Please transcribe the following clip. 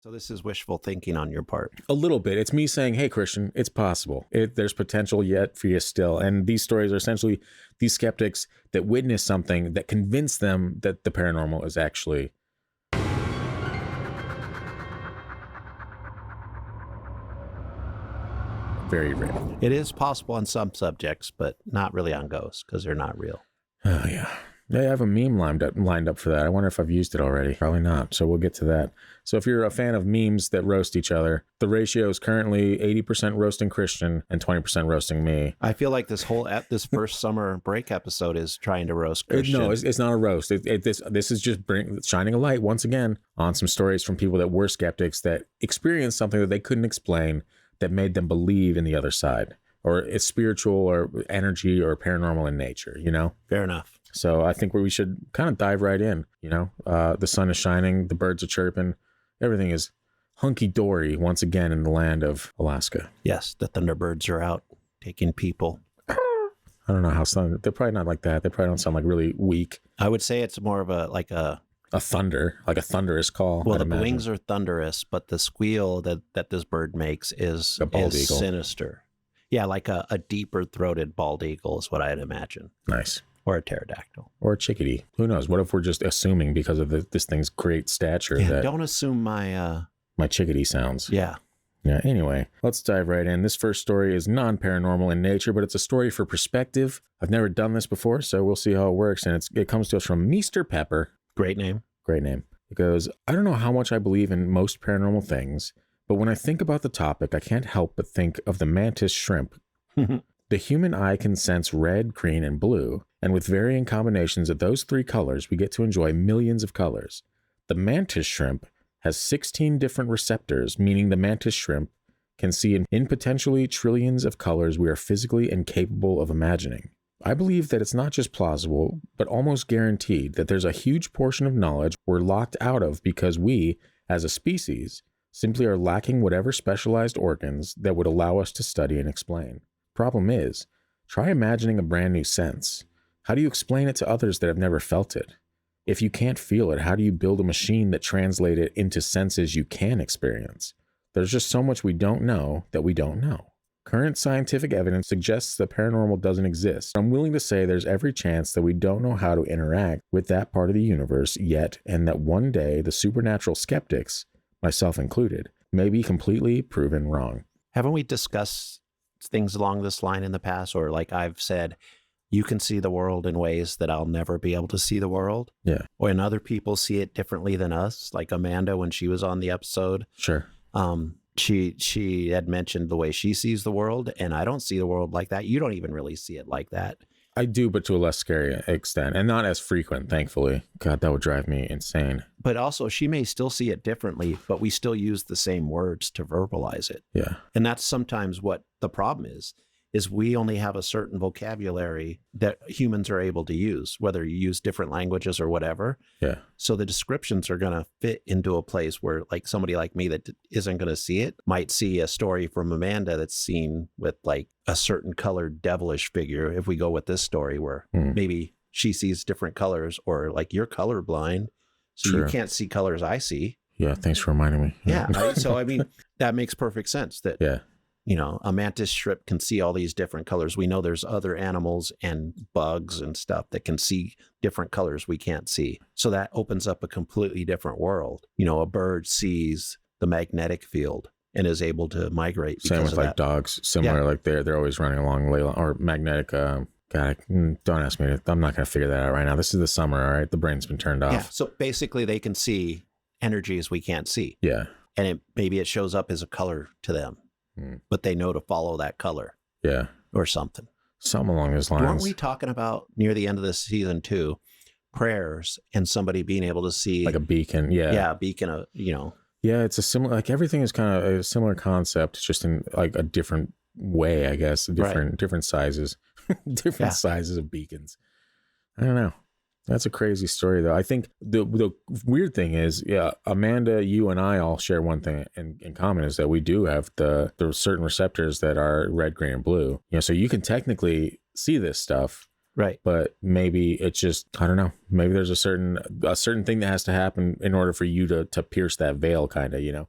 So this is wishful thinking on your part. A little bit. It's me saying, hey, Christian, it's possible. There's potential yet for you still. And these stories are essentially these skeptics that witness something that convince them that the paranormal is actually very real. It is possible on some subjects, but not really on ghosts because they're not real. Oh, yeah. I have a meme lined up for that. I wonder if I've used it already. Probably not. So we'll get to that. So if you're a fan of memes that roast each other, the ratio is currently 80% roasting Christian and 20% roasting me. I feel like this first summer break episode is trying to roast Christian. No, it's not a roast. This is just shining a light once again on some stories from people that were skeptics that experienced something that they couldn't explain that made them believe in the other side, or it's spiritual or energy or paranormal in nature, you know? Fair enough. So I think we should kind of dive right in, you know? The sun is shining, the birds are chirping, everything is hunky-dory once again in the land of Alaska. Yes, the Thunderbirds are out taking people. I don't know how they're probably not like that. They probably don't sound like really weak. I would say it's more of a thunder, like a thunderous call. Well, the wings are thunderous, but the squeal that this bird makes is sinister. Yeah, like a deeper throated bald eagle is what I'd imagine. Nice. Or a pterodactyl. Or a chickadee. Who knows? What if we're just assuming because of this thing's great stature? Yeah, don't assume my chickadee sounds. Yeah. Yeah, anyway, let's dive right in. This first story is non-paranormal in nature, but it's a story for perspective. I've never done this before, so we'll see how it works. And it comes to us from Mr. Pepper. Great name. Great name. It goes, I don't know how much I believe in most paranormal things, but when I think about the topic, I can't help but think of the mantis shrimp. The human eye can sense red, green, and blue, and with varying combinations of those three colors, we get to enjoy millions of colors. The mantis shrimp has 16 different receptors, meaning the mantis shrimp can see in potentially trillions of colors we are physically incapable of imagining. I believe that it's not just plausible, but almost guaranteed that there's a huge portion of knowledge we're locked out of because we, as a species, simply are lacking whatever specialized organs that would allow us to study and explain. Problem is, try imagining a brand new sense. How do you explain it to others that have never felt it? If you can't feel it, how do you build a machine that translates it into senses you can experience? There's just so much we don't know that we don't know. Current scientific evidence suggests that paranormal doesn't exist. I'm willing to say there's every chance that we don't know how to interact with that part of the universe yet, and that one day the supernatural skeptics, myself included, may be completely proven wrong. Haven't we discussed things along this line in the past? Or like I've said, you can see the world in ways that I'll never be able to see the world. Yeah. Or and other people see it differently than us. Like Amanda, when she was on the episode. Sure. She had mentioned the way she sees the world, and I don't see the world like that. You don't even really see it like that. I do, but to a less scary extent, and not as frequent, thankfully. God, that would drive me insane. But also, she may still see it differently, but we still use the same words to verbalize it. Yeah. And that's sometimes what the problem is we only have a certain vocabulary that humans are able to use, whether you use different languages or whatever. Yeah. So the descriptions are going to fit into a place where like somebody like me that isn't going to see it might see a story from Amanda that's seen with like a certain colored devilish figure. If we go with this story where maybe she sees different colors, or like you're colorblind, so you can't see colors I see. Yeah. Thanks for reminding me. Yeah. So, I mean, that makes perfect sense that, yeah. You know, a mantis shrimp can see all these different colors. We know there's other animals and bugs and stuff that can see different colors we can't see. So that opens up a completely different world. You know, a bird sees the magnetic field and is able to migrate. Same with like dogs, similar, like they're always running along or magnetic. God, don't ask me. I'm not going to figure that out right now. This is the summer, all right? The brain's been turned off. Yeah, so basically they can see energies we can't see. Yeah. And maybe it shows up as a color to them. But they know to follow that color. Yeah. Or something. Something along those lines. Weren't we talking about near the end of this season 2, prayers and somebody being able to see like a beacon? Yeah. Yeah, a beacon, you know. Yeah, it's a similar, like everything is kind of a similar concept, just in like a different way, I guess. Different sizes. Sizes of beacons. I don't know. That's a crazy story, though. I think the weird thing is, yeah, Amanda, you and I all share one thing in common, is that we do have the certain receptors that are red, green, and blue. You know, so you can technically see this stuff, Right. But maybe it's just, I don't know. Maybe there's a certain thing that has to happen in order for you to pierce that veil, kind of, you know?